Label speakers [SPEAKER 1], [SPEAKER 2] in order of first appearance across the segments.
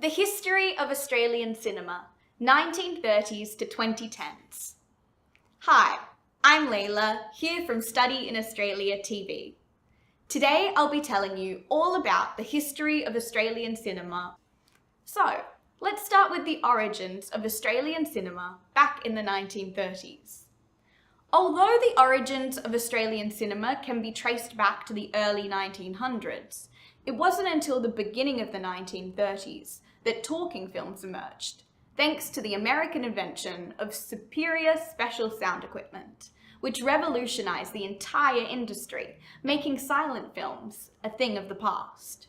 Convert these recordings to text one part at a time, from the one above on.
[SPEAKER 1] The history of Australian cinema, 1930s to 2010s. Hi, I'm Layla, here from Study in Australia TV. Today I'll be telling you all about the history of Australian cinema. So, let's start with the origins of Australian cinema back in the 1930s. Although the origins of Australian cinema can be traced back to the early 1900s, it wasn't until the beginning of the 1930s that talking films emerged, thanks to the American invention of superior special sound equipment, which revolutionized the entire industry, making silent films a thing of the past.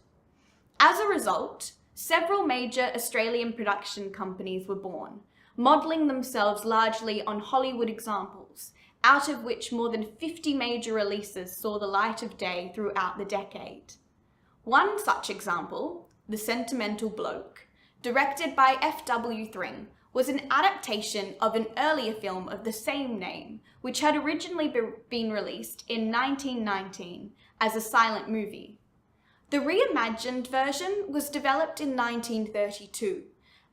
[SPEAKER 1] As a result, several major Australian production companies were born, modelling themselves largely on Hollywood examples, out of which more than 50 major releases saw the light of day throughout the decade. One such example, The Sentimental Bloke, directed by F.W. Thring, was an adaptation of an earlier film of the same name, which had originally been released in 1919 as a silent movie. The reimagined version was developed in 1932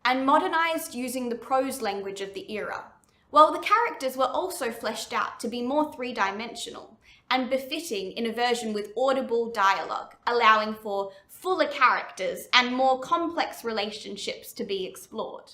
[SPEAKER 1] and modernised using the prose language of the era, while the characters were also fleshed out to be more three-dimensional and befitting in a version with audible dialogue, allowing for fuller characters and more complex relationships to be explored.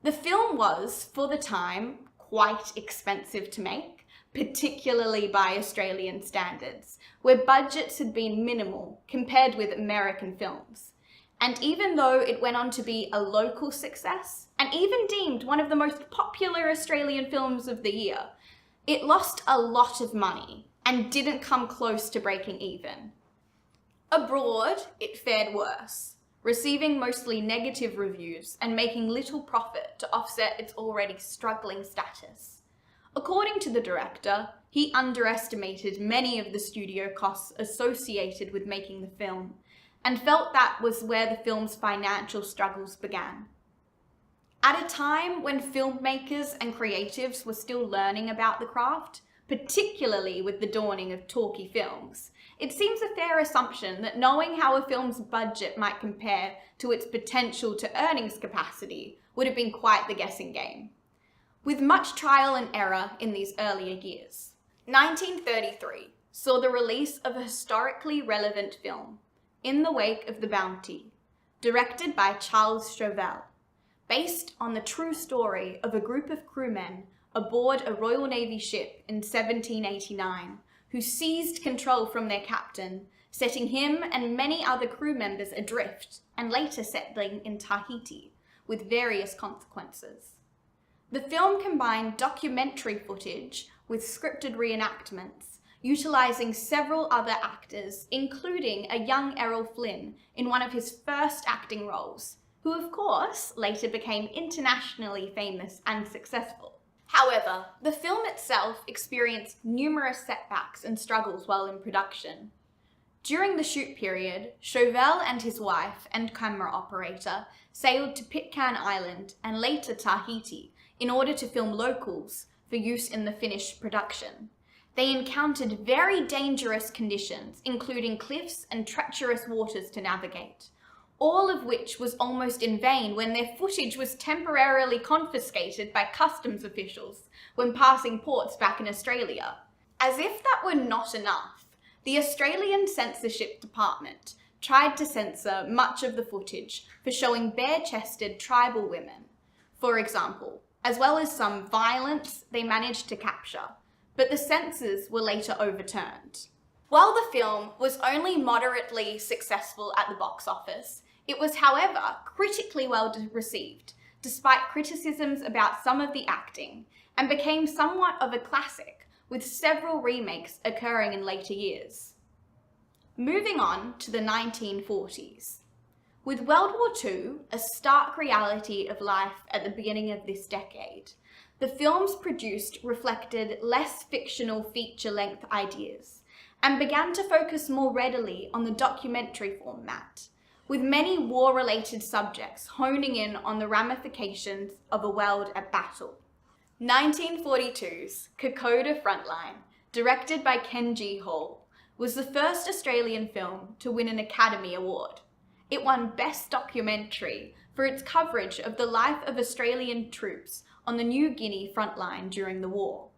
[SPEAKER 1] The film was, for the time, quite expensive to make, particularly by Australian standards, where budgets had been minimal compared with American films. And even though it went on to be a local success, and even deemed one of the most popular Australian films of the year, it lost a lot of money and didn't come close to breaking even. Abroad, it fared worse, receiving mostly negative reviews and making little profit to offset its already struggling status. According to the director, he underestimated many of the studio costs associated with making the film, and felt that was where the film's financial struggles began. At a time when filmmakers and creatives were still learning about the craft, particularly with the dawning of talkie films, it seems a fair assumption that knowing how a film's budget might compare to its potential to earnings capacity would have been quite the guessing game. With much trial and error in these earlier years, 1933 saw the release of a historically relevant film, In the Wake of the Bounty, directed by Charles Chauvel, based on the true story of a group of crewmen aboard a Royal Navy ship in 1789 who seized control from their captain, setting him and many other crew members adrift and later settling in Tahiti with various consequences. The film combined documentary footage with scripted reenactments, utilising several other actors, including a young Errol Flynn in one of his first acting roles, who of course later became internationally famous and successful. However, the film itself experienced numerous setbacks and struggles while in production. During the shoot period, Chauvel and his wife and camera operator sailed to Pitcairn Island and later Tahiti in order to film locals for use in the finished production. They encountered very dangerous conditions, including cliffs and treacherous waters to navigate, all of which was almost in vain when their footage was temporarily confiscated by customs officials when passing ports back in Australia. As if that were not enough, the Australian Censorship Department tried to censor much of the footage for showing bare-chested tribal women, for example, as well as some violence they managed to capture, but the censors were later overturned. While the film was only moderately successful at the box office, it was, however, critically well received, despite criticisms about some of the acting, and became somewhat of a classic, with several remakes occurring in later years. Moving on to the 1940s. With World War II a stark reality of life at the beginning of this decade, the films produced reflected less fictional feature-length ideas, and began to focus more readily on the documentary format, with many war-related subjects honing in on the ramifications of a world at battle. 1942's Kokoda Frontline, directed by Ken G. Hall, was the first Australian film to win an Academy Award, It won Best Documentary for its coverage of the life of Australian troops on the New Guinea frontline during the war.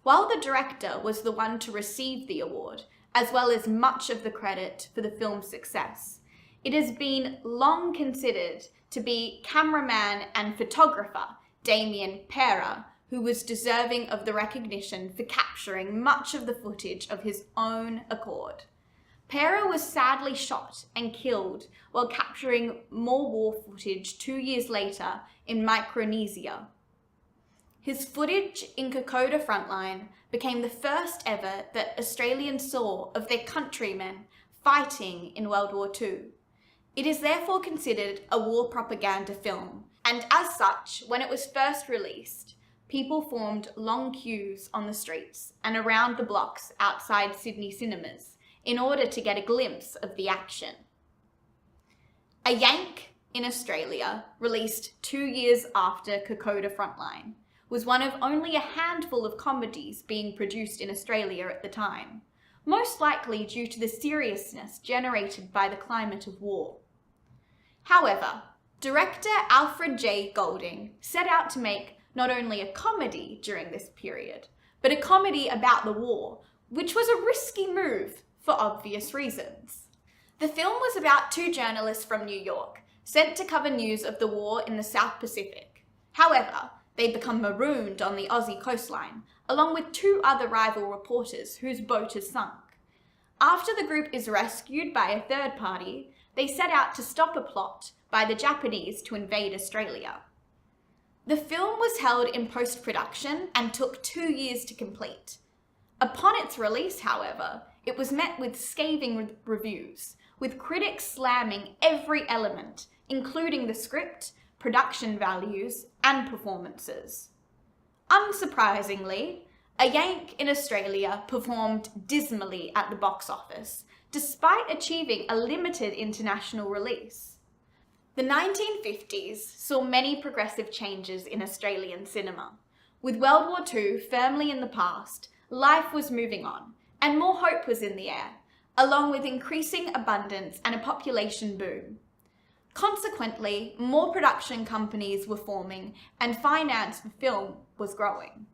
[SPEAKER 1] While the director was the one to receive the award, as well as much of the credit for the film's success, it has been long considered to be cameraman and photographer Damien Pera who was deserving of the recognition for capturing much of the footage of his own accord. Pera was sadly shot and killed while capturing more war footage 2 years later in Micronesia. His footage in Kokoda Frontline became the first ever that Australians saw of their countrymen fighting in World War II. It is therefore considered a war propaganda film, and as such, when it was first released, people formed long queues on the streets and around the blocks outside Sydney cinemas in order to get a glimpse of the action. A Yank in Australia, released 2 years after Kokoda Frontline, was one of only a handful of comedies being produced in Australia at the time, most likely due to the seriousness generated by the climate of war. However, director Alfred J. Golding set out to make not only a comedy during this period, but a comedy about the war, which was a risky move for obvious reasons. The film was about 2 journalists from New York, sent to cover news of the war in the South Pacific. However, they become marooned on the Aussie coastline, along with 2 other rival reporters whose boat is sunk. After the group is rescued by a third party, they set out to stop a plot by the Japanese to invade Australia. The film was held in post-production and took 2 years to complete. Upon its release, however, it was met with scathing reviews, with critics slamming every element, including the script, production values, and performances. Unsurprisingly, A Yank in Australia performed dismally at the box office, despite achieving a limited international release. The 1950s saw many progressive changes in Australian cinema. With World War II firmly in the past, life was moving on, and more hope was in the air, along with increasing abundance and a population boom. Consequently, more production companies were forming and finance for film was growing.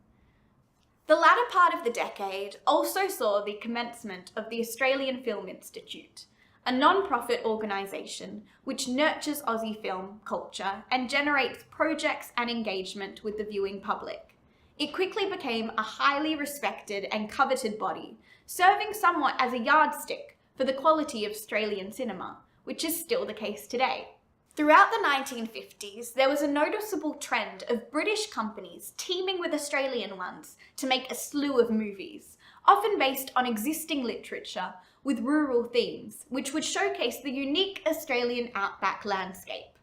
[SPEAKER 1] The latter part of the decade also saw the commencement of the Australian Film Institute, a non-profit organisation which nurtures Aussie film culture and generates projects and engagement with the viewing public. It quickly became a highly respected and coveted body, serving somewhat as a yardstick for the quality of Australian cinema, which is still the case today. Throughout the 1950s, there was a noticeable trend of British companies teaming with Australian ones to make a slew of movies, often based on existing literature with rural themes, which would showcase the unique Australian outback landscape.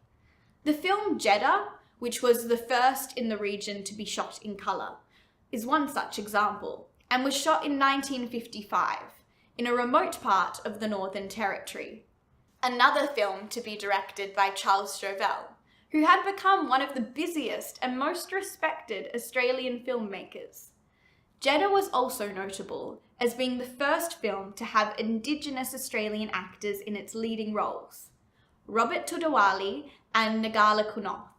[SPEAKER 1] The film Jeddah, which was the first in the region to be shot in colour, is one such example, and was shot in 1955, in a remote part of the Northern Territory. Another film to be directed by Charles Chauvel, who had become one of the busiest and most respected Australian filmmakers. Jeddah was also notable as being the first film to have Indigenous Australian actors in its leading roles, Robert Tudawali and Nagala Kunoth.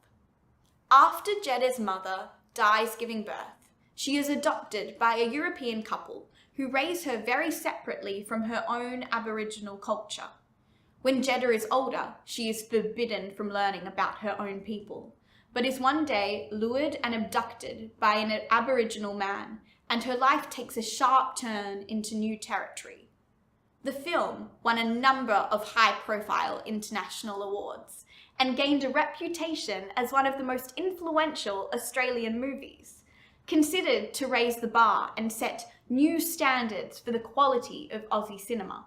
[SPEAKER 1] After Jeddah's mother dies giving birth, she is adopted by a European couple who raise her very separately from her own Aboriginal culture. When Jeddah is older, she is forbidden from learning about her own people, but is one day lured and abducted by an Aboriginal man, and her life takes a sharp turn into new territory. The film won a number of high-profile international awards and gained a reputation as one of the most influential Australian movies, considered to raise the bar and set new standards for the quality of Aussie cinema.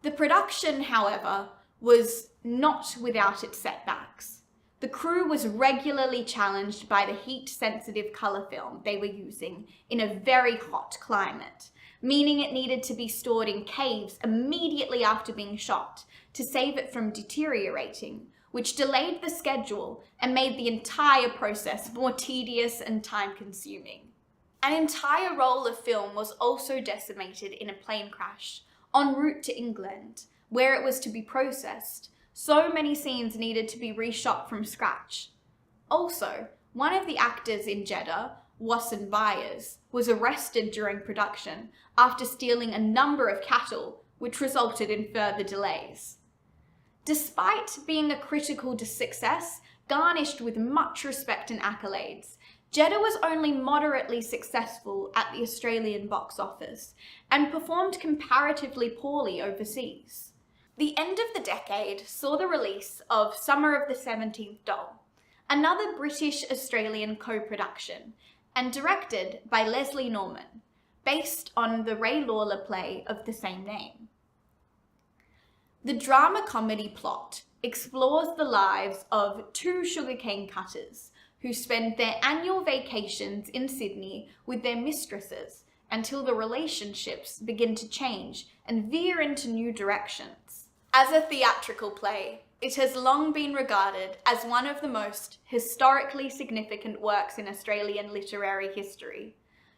[SPEAKER 1] The production, however, was not without its setbacks. The crew was regularly challenged by the heat-sensitive colour film they were using in a very hot climate, meaning it needed to be stored in caves immediately after being shot to save it from deteriorating, which delayed the schedule and made the entire process more tedious and time-consuming. An entire roll of film was also decimated in a plane crash en route to England, where it was to be processed. So many scenes needed to be reshot from scratch. Also, one of the actors in Jeddah, Wasson Byers, was arrested during production after stealing a number of cattle, which resulted in further delays. Despite being a critical success, garnished with much respect and accolades, Jeddah was only moderately successful at the Australian box office and performed comparatively poorly overseas. The end of the decade saw the release of Summer of the 17th Doll, another British-Australian co-production, and directed by Leslie Norman, based on the Ray Lawler play of the same name. The drama-comedy plot explores the lives of two sugarcane cutters who spend their annual vacations in Sydney with their mistresses until the relationships begin to change and veer into new directions. As a theatrical play, it has long been regarded as one of the most historically significant works in Australian literary history,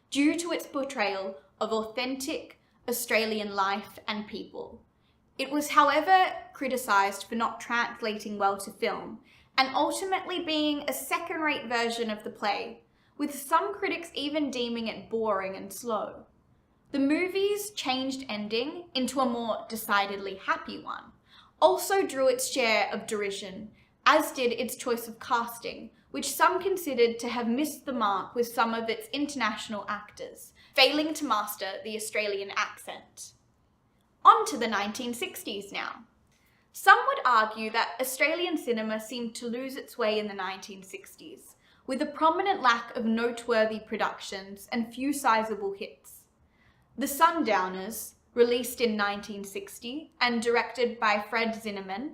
[SPEAKER 1] due to its portrayal of authentic Australian life and people. It was, however, criticised for not translating well to film, and ultimately being a second-rate version of the play, with some critics even deeming it boring and slow. The movie's changed ending into a more decidedly happy one also drew its share of derision, as did its choice of casting, which some considered to have missed the mark with some of its international actors, failing to master the Australian accent. On to the 1960s now. Some would argue that Australian cinema seemed to lose its way in the 1960s, with a prominent lack of noteworthy productions and few sizable hits. The Sundowners, released in 1960 and directed by Fred Zinnemann,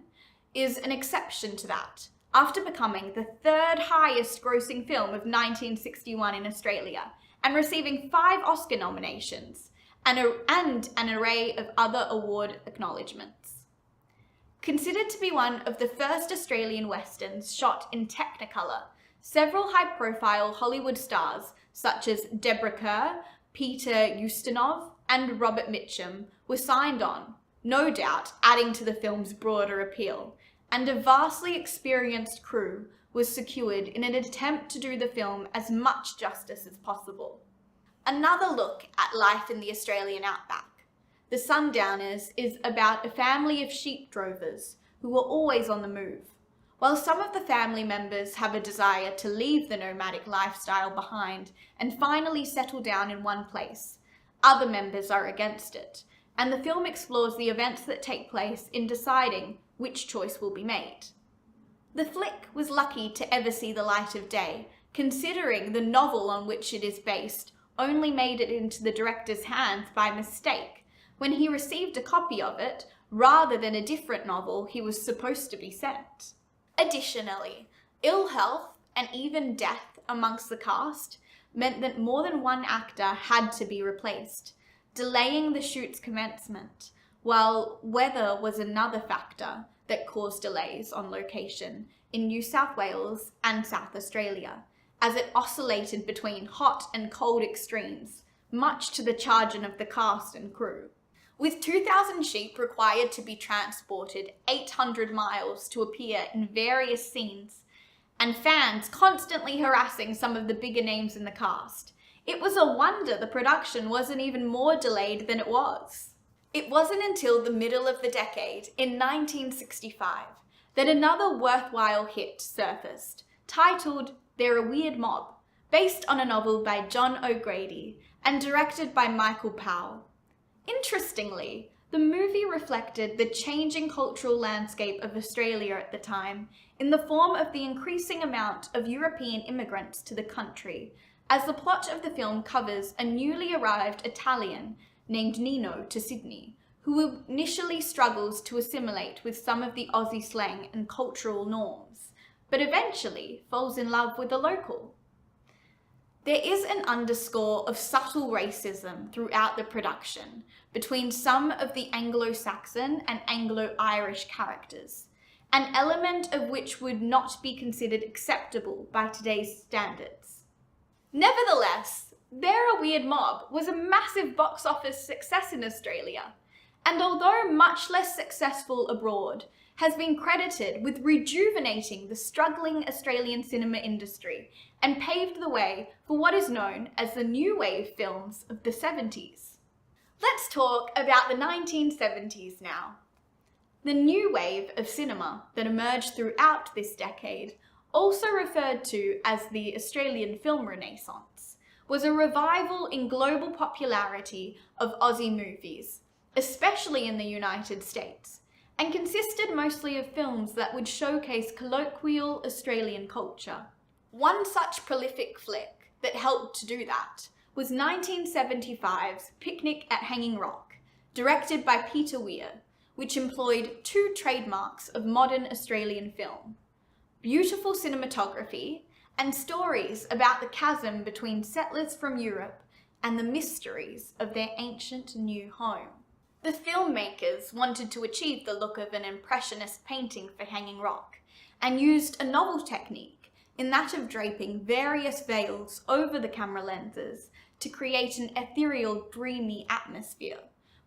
[SPEAKER 1] is an exception to that, after becoming the third highest grossing film of 1961 in Australia and receiving 5 Oscar nominations and an array of other award acknowledgements. Considered to be one of the first Australian westerns shot in Technicolor, several high-profile Hollywood stars such as Deborah Kerr, Peter Ustinov, and Robert Mitchum were signed on, no doubt adding to the film's broader appeal, and a vastly experienced crew was secured in an attempt to do the film as much justice as possible. Another look at life in the Australian outback. The Sundowners is about a family of sheep drovers who are always on the move. While some of the family members have a desire to leave the nomadic lifestyle behind and finally settle down in one place, other members are against it, and the film explores the events that take place in deciding which choice will be made. The flick was lucky to ever see the light of day, considering the novel on which it is based only made it into the director's hands by mistake, when he received a copy of it rather than a different novel he was supposed to be sent. Additionally, ill health and even death amongst the cast meant that more than one actor had to be replaced, delaying the shoot's commencement, while weather was another factor that caused delays on location in New South Wales and South Australia, as it oscillated between hot and cold extremes, much to the chagrin of the cast and crew. With 2,000 sheep required to be transported 800 miles to appear in various scenes, and fans constantly harassing some of the bigger names in the cast, it was a wonder the production wasn't even more delayed than it was. It wasn't until the middle of the decade, in 1965, that another worthwhile hit surfaced, titled They're a Weird Mob, based on a novel by John O'Grady and directed by Michael Powell. Interestingly, the movie reflected the changing cultural landscape of Australia at the time in the form of the increasing amount of European immigrants to the country, as the plot of the film covers a newly arrived Italian named Nino to Sydney, who initially struggles to assimilate with some of the Aussie slang and cultural norms, but eventually falls in love with a local. There is an underscore of subtle racism throughout the production between some of the Anglo-Saxon and Anglo-Irish characters, an element of which would not be considered acceptable by today's standards. Nevertheless, They're a Weird Mob was a massive box office success in Australia, and although much less successful abroad, has been credited with rejuvenating the struggling Australian cinema industry and paved the way for what is known as the new wave films of the 70s. Let's talk about the 1970s now. The new wave of cinema that emerged throughout this decade, also referred to as the Australian film renaissance, was a revival in global popularity of Aussie movies, especially in the United States, and consisted mostly of films that would showcase colloquial Australian culture. One such prolific flick that helped to do that was 1975's Picnic at Hanging Rock, directed by Peter Weir, which employed two trademarks of modern Australian film: beautiful cinematography and stories about the chasm between settlers from Europe and the mysteries of their ancient new home. The filmmakers wanted to achieve the look of an impressionist painting for Hanging Rock and used a novel technique in that of draping various veils over the camera lenses to create an ethereal, dreamy atmosphere,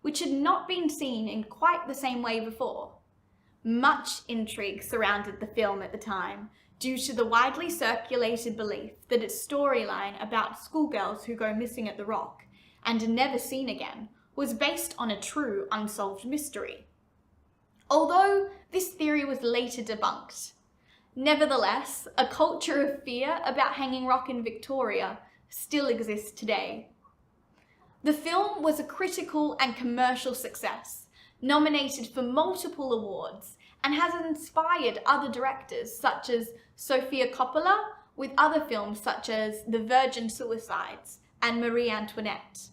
[SPEAKER 1] which had not been seen in quite the same way before. Much intrigue surrounded the film at the time, due to the widely circulated belief that its storyline about schoolgirls who go missing at the Rock and are never seen again was based on a true unsolved mystery. Although this theory was later debunked. Nevertheless, a culture of fear about Hanging Rock in Victoria still exists today. The film was a critical and commercial success, nominated for multiple awards, and has inspired other directors such as Sofia Coppola, with other films such as The Virgin Suicides and Marie Antoinette.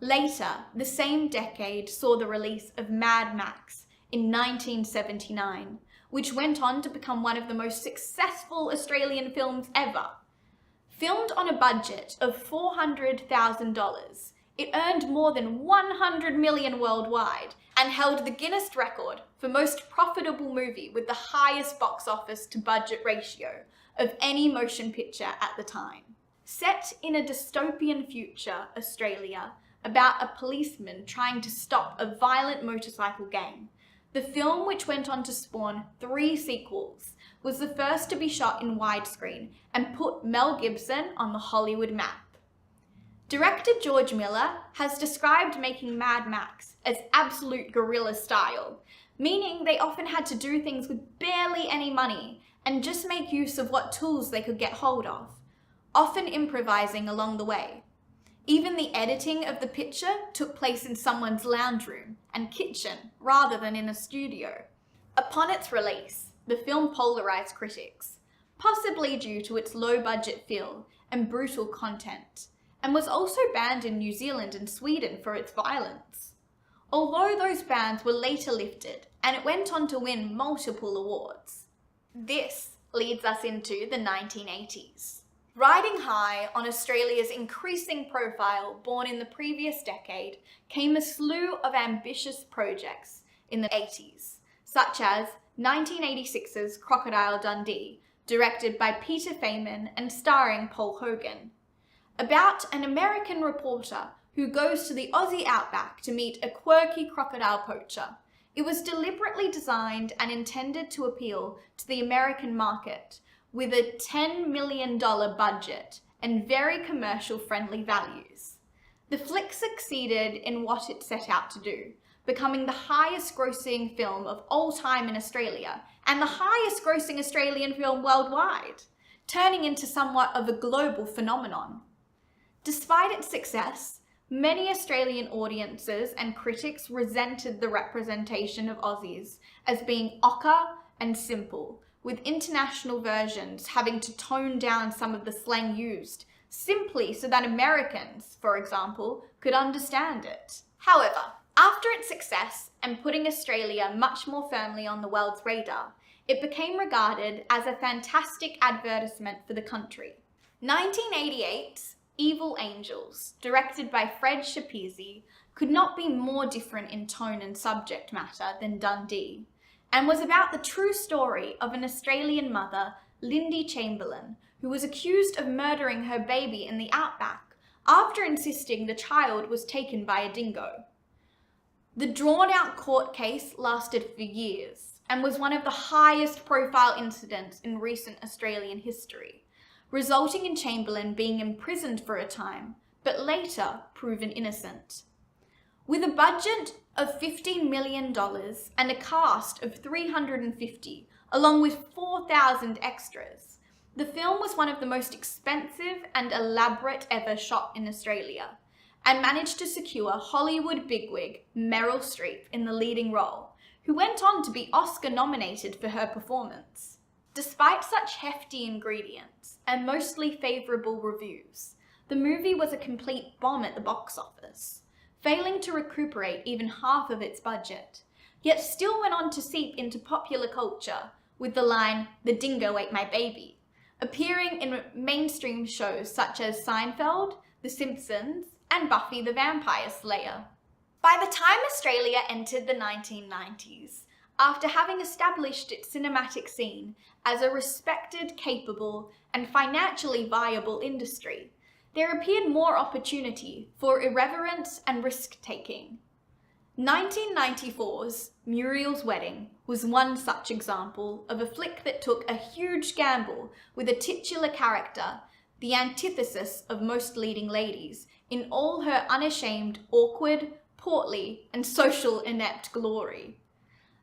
[SPEAKER 1] Later, the same decade saw the release of Mad Max in 1979, which went on to become one of the most successful Australian films ever. Filmed on a budget of $400,000, it earned more than $100 million worldwide and held the Guinness record for most profitable movie with the highest box office to budget ratio of any motion picture at the time. Set in a dystopian future, Australia, about a policeman trying to stop a violent motorcycle gang, the film, which went on to spawn 3 sequels, was the first to be shot in widescreen and put Mel Gibson on the Hollywood map. Director George Miller has described making Mad Max as absolute guerrilla style, meaning they often had to do things with barely any money and just make use of what tools they could get hold of, often improvising along the way. Even the editing of the picture took place in someone's lounge room and kitchen rather than in a studio. Upon its release, the film polarized critics, possibly due to its low-budget feel and brutal content, and was also banned in New Zealand and Sweden for its violence. Although those bans were later lifted, and it went on to win multiple awards. This leads us into the 1980s. Riding high on Australia's increasing profile born in the previous decade came a slew of ambitious projects in the 80s, such as 1986's Crocodile Dundee, directed by Peter Feynman and starring Paul Hogan, about an American reporter who goes to the Aussie outback to meet a quirky crocodile poacher. It was deliberately designed and intended to appeal to the American market, with a $10 million budget and very commercial-friendly values. The flick succeeded in what it set out to do, becoming the highest-grossing film of all time in Australia and the highest-grossing Australian film worldwide, turning into somewhat of a global phenomenon. Despite its success, many Australian audiences and critics resented the representation of Aussies as being ochre and simple, with international versions having to tone down some of the slang used, simply so that Americans, for example, could understand it. However, after its success and putting Australia much more firmly on the world's radar, it became regarded as a fantastic advertisement for the country. 1988's Evil Angels, directed by Fred Schapisi, could not be more different in tone and subject matter than Dundee, and was about the true story of an Australian mother, Lindy Chamberlain, who was accused of murdering her baby in the outback after insisting the child was taken by a dingo. The drawn-out court case lasted for years and was one of the highest profile incidents in recent Australian history, resulting in Chamberlain being imprisoned for a time, but later proven innocent. With a budget of $15 million and a cast of 350, along with 4,000 extras, the film was one of the most expensive and elaborate ever shot in Australia, and managed to secure Hollywood bigwig Meryl Streep in the leading role, who went on to be Oscar nominated for her performance. Despite such hefty ingredients and mostly favourable reviews, the movie was a complete bomb at the box office, failing to recuperate even half of its budget, yet still went on to seep into popular culture with the line, "The dingo ate my baby," appearing in mainstream shows such as Seinfeld, The Simpsons, and Buffy the Vampire Slayer. By the time Australia entered the 1990s, after having established its cinematic scene as a respected, capable, and financially viable industry, there appeared more opportunity for irreverence and risk-taking. 1994's Muriel's Wedding was one such example of a flick that took a huge gamble with a titular character, the antithesis of most leading ladies, in all her unashamed, awkward, portly, and social inept glory.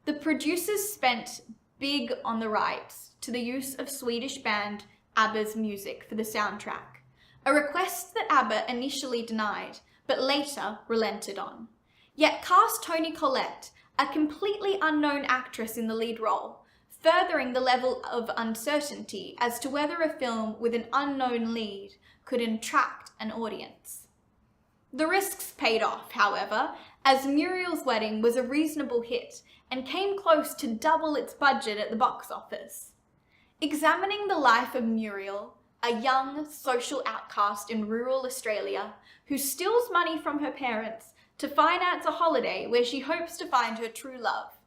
[SPEAKER 1] The producers spent big on the rights to the use of Swedish band ABBA's music for the soundtrack, a request that ABBA initially denied, but later relented on. Yet cast Toni Collette, a completely unknown actress in the lead role, furthering the level of uncertainty as to whether a film with an unknown lead could attract an audience. The risks paid off, however, as Muriel's Wedding was a reasonable hit and came close to double its budget at the box office. Examining the life of Muriel, a young social outcast in rural Australia who steals money from her parents to finance a holiday where she hopes to find her true love,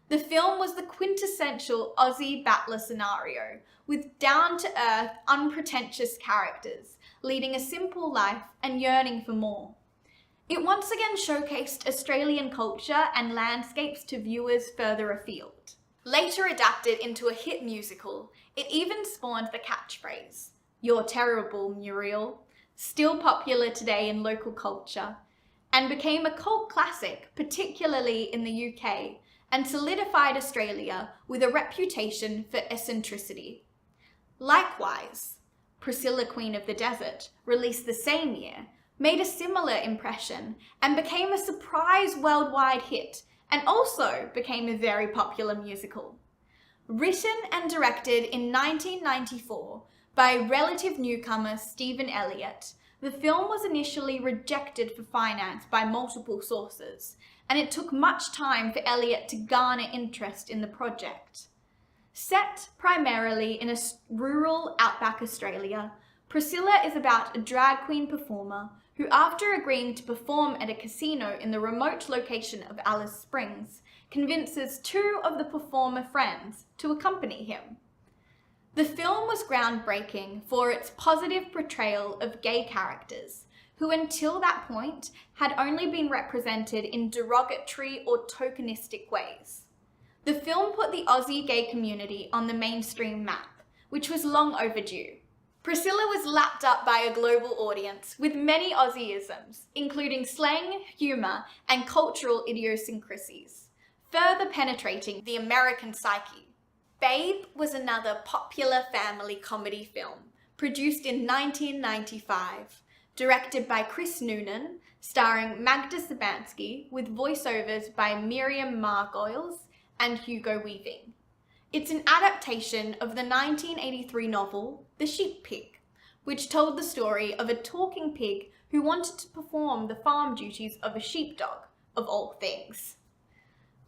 [SPEAKER 1] the film was the quintessential Aussie battler scenario, with down-to-earth, unpretentious characters leading a simple life and yearning for more. It once again showcased Australian culture and landscapes to viewers further afield. Later adapted into a hit musical, it even spawned the catchphrase, "You're terrible, Muriel," still popular today in local culture, and became a cult classic, particularly in the UK, and solidified Australia with a reputation for eccentricity. Likewise, Priscilla, Queen of the Desert, released the same year, made a similar impression and became a surprise worldwide hit, and also became a very popular musical. Written and directed in 1994 by relative newcomer Stephen Elliott, the film was initially rejected for finance by multiple sources, and it took much time for Elliott to garner interest in the project. Set primarily in a rural outback Australia, Priscilla is about a drag queen performer who, after agreeing to perform at a casino in the remote location of Alice Springs, convinces two of the performer friends to accompany him. The film was groundbreaking for its positive portrayal of gay characters, who until that point had only been represented in derogatory or tokenistic ways. The film put the Aussie gay community on the mainstream map, which was long overdue. Priscilla was lapped up by a global audience with many Aussieisms, including slang, humour, and cultural idiosyncrasies, further penetrating the American psyche. Babe was another popular family comedy film, produced in 1995, directed by Chris Noonan, starring Magda Szubanski, with voiceovers by Miriam Margolyes and Hugo Weaving. It's an adaptation of the 1983 novel The Sheep Pig, which told the story of a talking pig who wanted to perform the farm duties of a sheepdog, of all things.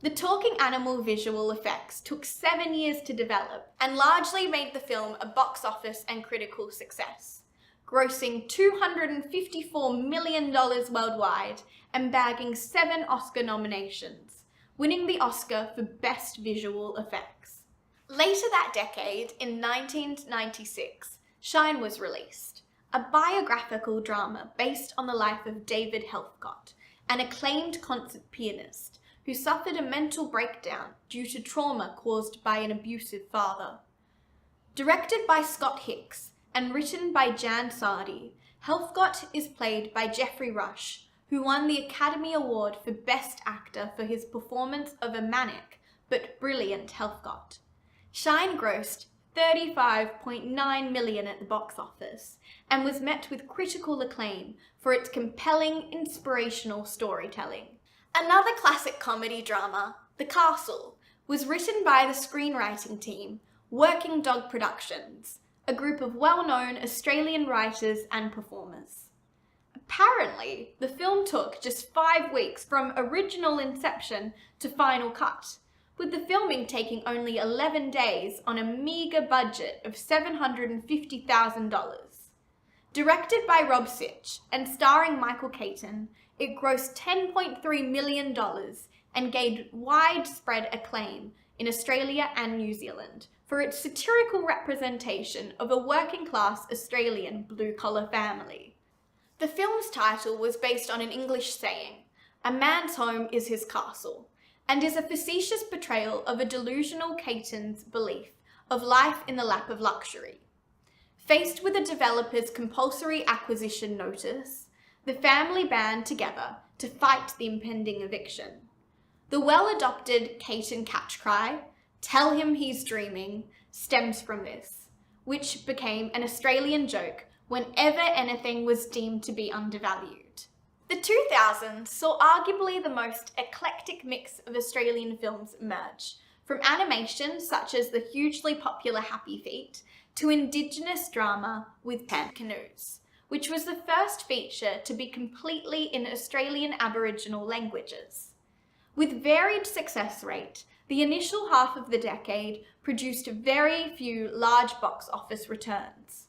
[SPEAKER 1] The talking animal visual effects took 7 years to develop and largely made the film a box office and critical success, grossing $254 million worldwide and bagging 7 Oscar nominations, winning the Oscar for Best Visual Effects. Later that decade, in 1996, Shine was released, a biographical drama based on the life of David Helfgott, an acclaimed concert pianist who suffered a mental breakdown due to trauma caused by an abusive father. Directed by Scott Hicks and written by Jan Sardi, Helfgott is played by Geoffrey Rush, who won the Academy Award for Best Actor for his performance of a manic but brilliant Helfgott. Shine grossed $35.9 million at the box office and was met with critical acclaim for its compelling, inspirational storytelling. Another classic comedy drama, The Castle, was written by the screenwriting team, Working Dog Productions, a group of well-known Australian writers and performers. Apparently, the film took just 5 weeks from original inception to final cut, with the filming taking only 11 days on a meagre budget of $750,000. Directed by Rob Sitch and starring Michael Caton, it grossed $10.3 million and gained widespread acclaim in Australia and New Zealand for its satirical representation of a working-class Australian blue-collar family. The film's title was based on an English saying, "A man's home is his castle," and is a facetious portrayal of a delusional Caton's belief of life in the lap of luxury. Faced with a developer's compulsory acquisition notice, the family band together to fight the impending eviction. The well-adopted Caton catchcry, "Tell him he's dreaming," stems from this, which became an Australian joke whenever anything was deemed to be undervalued. The 2000s saw arguably the most eclectic mix of Australian films emerge, from animation such as the hugely popular Happy Feet to Indigenous drama with 10 Canoes, which was the first feature to be completely in Australian Aboriginal languages. With varied success rate, the initial half of the decade produced very few large box office returns.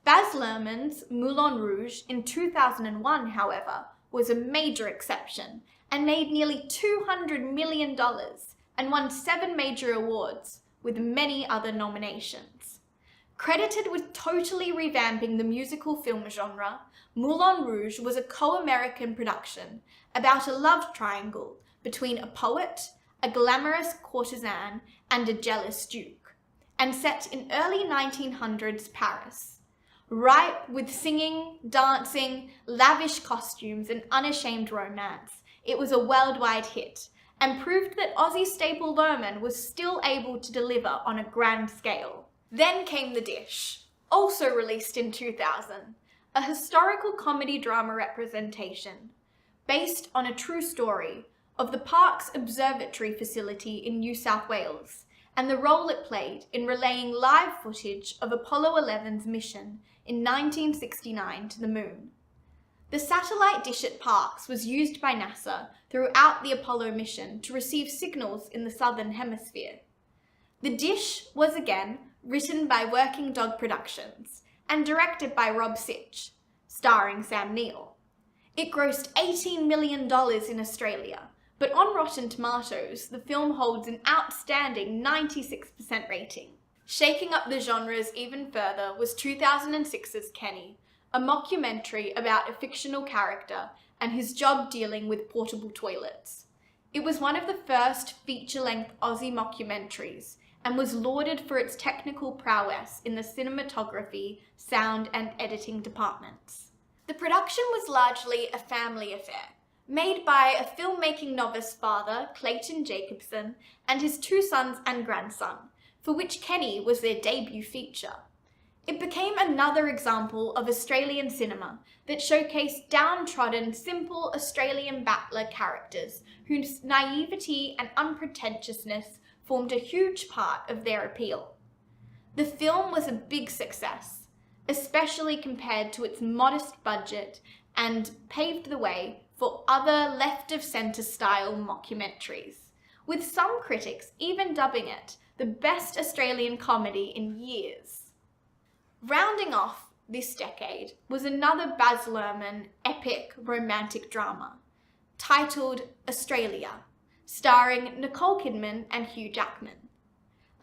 [SPEAKER 1] Baz Luhrmann's Moulin Rouge in 2001, however, was a major exception and made nearly $200 million and won 7 major awards, with many other nominations. Credited with totally revamping the musical film genre, Moulin Rouge was a co-American production about a love triangle between a poet, a glamorous courtesan, and a jealous duke, and set in early 1900s Paris. Ripe with singing, dancing, lavish costumes, and unashamed romance, it was a worldwide hit, and proved that Aussie staple Luhrmann was still able to deliver on a grand scale. Then came The Dish, also released in 2000, a historical comedy drama representation, based on a true story of the Parkes Observatory facility in New South Wales, and the role it played in relaying live footage of Apollo 11's mission in 1969 to the moon. The satellite dish at Parkes was used by NASA throughout the Apollo mission to receive signals in the southern hemisphere. The Dish was again written by Working Dog Productions and directed by Rob Sitch, starring Sam Neill. It grossed $18 million in Australia, but on Rotten Tomatoes, the film holds an outstanding 96% rating. Shaking up the genres even further was 2006's Kenny, a mockumentary about a fictional character and his job dealing with portable toilets. It was one of the first feature-length Aussie mockumentaries and was lauded for its technical prowess in the cinematography, sound, and editing departments. The production was largely a family affair, made by a filmmaking novice father, Clayton Jacobson, and his 2 sons and grandson, for which Kenny was their debut feature. It became another example of Australian cinema that showcased downtrodden, simple Australian battler characters whose naivety and unpretentiousness formed a huge part of their appeal. The film was a big success, especially compared to its modest budget, and paved the way for other left-of-centre style mockumentaries, with some critics even dubbing it the best Australian comedy in years. Rounding off this decade was another Baz Luhrmann epic romantic drama, titled Australia, starring Nicole Kidman and Hugh Jackman.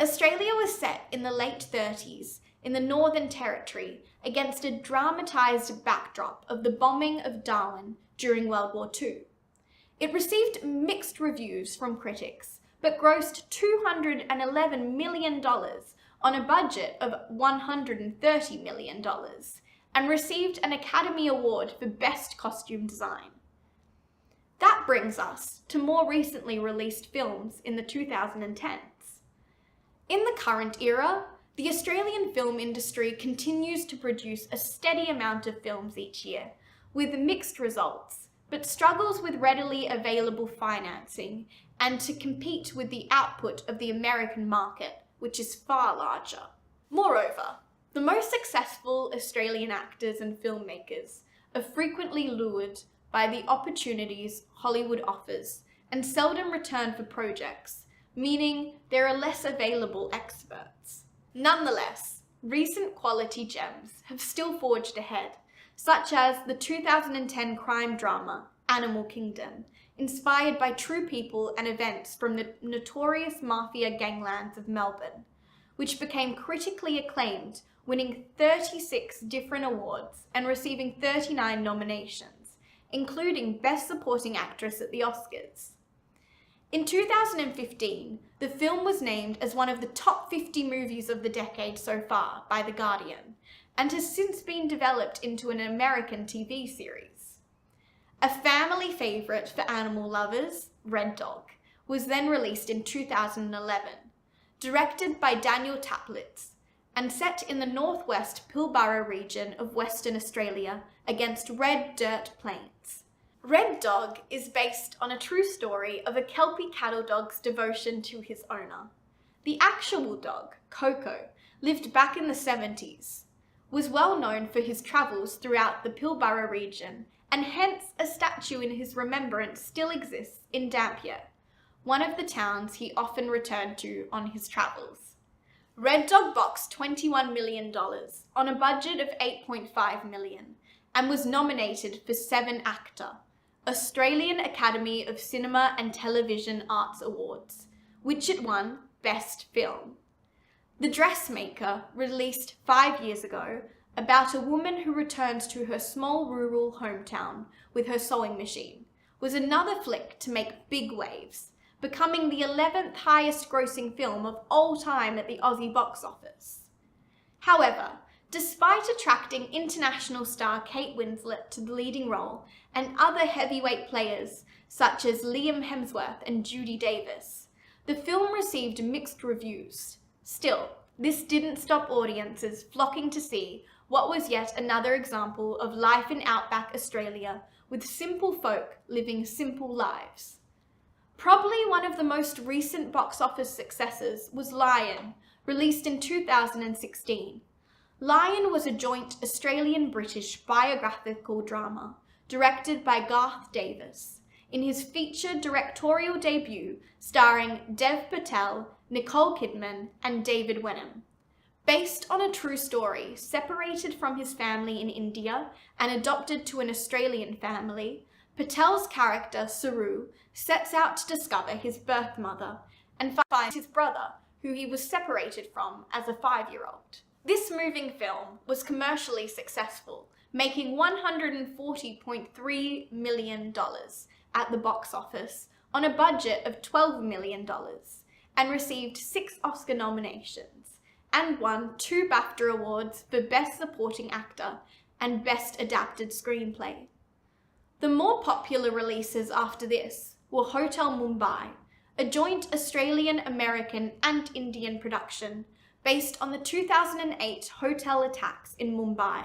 [SPEAKER 1] Australia was set in the late 30s in the Northern Territory against a dramatised backdrop of the bombing of Darwin during World War II. It received mixed reviews from critics, but grossed $211 million on a budget of $130 million and received an Academy Award for Best Costume Design. That brings us to more recently released films in the 2010s. In the current era, the Australian film industry continues to produce a steady amount of films each year, with mixed results, but struggles with readily available financing and to compete with the output of the American market, which is far larger. Moreover, the most successful Australian actors and filmmakers are frequently lured by the opportunities Hollywood offers and seldom return for projects, meaning there are less available experts. Nonetheless, recent quality gems have still forged ahead, such as the 2010 crime drama Animal Kingdom, inspired by true people and events from the notorious mafia ganglands of Melbourne, which became critically acclaimed, winning 36 different awards and receiving 39 nominations, including Best Supporting Actress at the Oscars. In 2015, the film was named as one of the top 50 movies of the decade so far by The Guardian, and has since been developed into an American TV series. A family favourite for animal lovers, Red Dog, was then released in 2011, directed by Daniel Taplitz, and set in the northwest Pilbara region of Western Australia against red dirt plains. Red Dog is based on a true story of a Kelpie cattle dog's devotion to his owner. The actual dog, Coco, lived back in the 70s, was well known for his travels throughout the Pilbara region, and hence a statue in his remembrance still exists in Dampier, one of the towns he often returned to on his travels. Red Dog boxed $21 million on a budget of $8.5 million and was nominated for 7 ACTA, Australian Academy of Cinema and Television Arts Awards, which it won Best Film. The Dressmaker, released 5 years ago, about a woman who returns to her small rural hometown with her sewing machine, was another flick to make big waves, becoming the 11th highest grossing film of all time at the Aussie box office. However, despite attracting international star Kate Winslet to the leading role and other heavyweight players such as Liam Hemsworth and Judy Davis, the film received mixed reviews. Still, this didn't stop audiences flocking to see what was yet another example of life in outback Australia with simple folk living simple lives. Probably one of the most recent box office successes was Lion, released in 2016. Lion was a joint Australian-British biographical drama directed by Garth Davis, in his feature directorial debut starring Dev Patel, Nicole Kidman and David Wenham. Based on a true story, separated from his family in India and adopted to an Australian family, Patel's character Saru sets out to discover his birth mother and finds his brother, who he was separated from as a 5-year-old. This moving film was commercially successful, making $140.3 million at the box office on a budget of $12 million and received 6 Oscar nominations and won 2 BAFTA awards for Best Supporting Actor and Best Adapted Screenplay. The more popular releases after this were Hotel Mumbai, a joint Australian, American and Indian production based on the 2008 hotel attacks in Mumbai.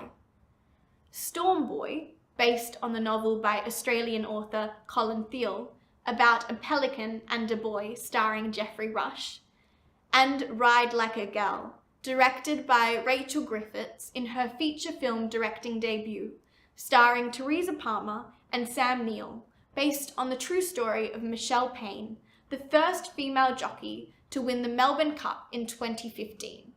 [SPEAKER 1] Storm Boy, based on the novel by Australian author Colin Thiel about a pelican and a boy starring Geoffrey Rush, and Ride Like a Girl, directed by Rachel Griffiths in her feature film directing debut, starring Teresa Palmer and Sam Neill, based on the true story of Michelle Payne, the first female jockey to win the Melbourne Cup in 2015.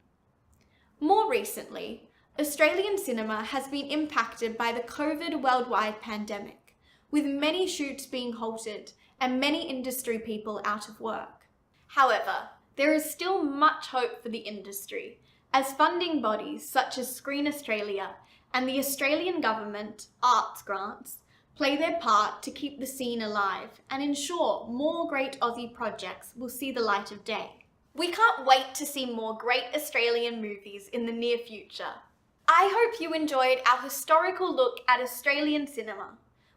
[SPEAKER 1] More recently, Australian cinema has been impacted by the COVID worldwide pandemic, with many shoots being halted and many industry people out of work. However, there is still much hope for the industry, as funding bodies such as Screen Australia and the Australian Government Arts Grants play their part to keep the scene alive and ensure more great Aussie projects will see the light of day. We can't wait to see more great Australian movies in the near future. I hope you enjoyed our historical look at Australian cinema.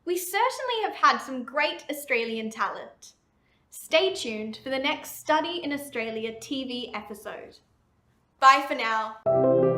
[SPEAKER 1] We certainly have had some great Australian talent. Stay tuned for the next Study in Australia TV episode. Bye for now.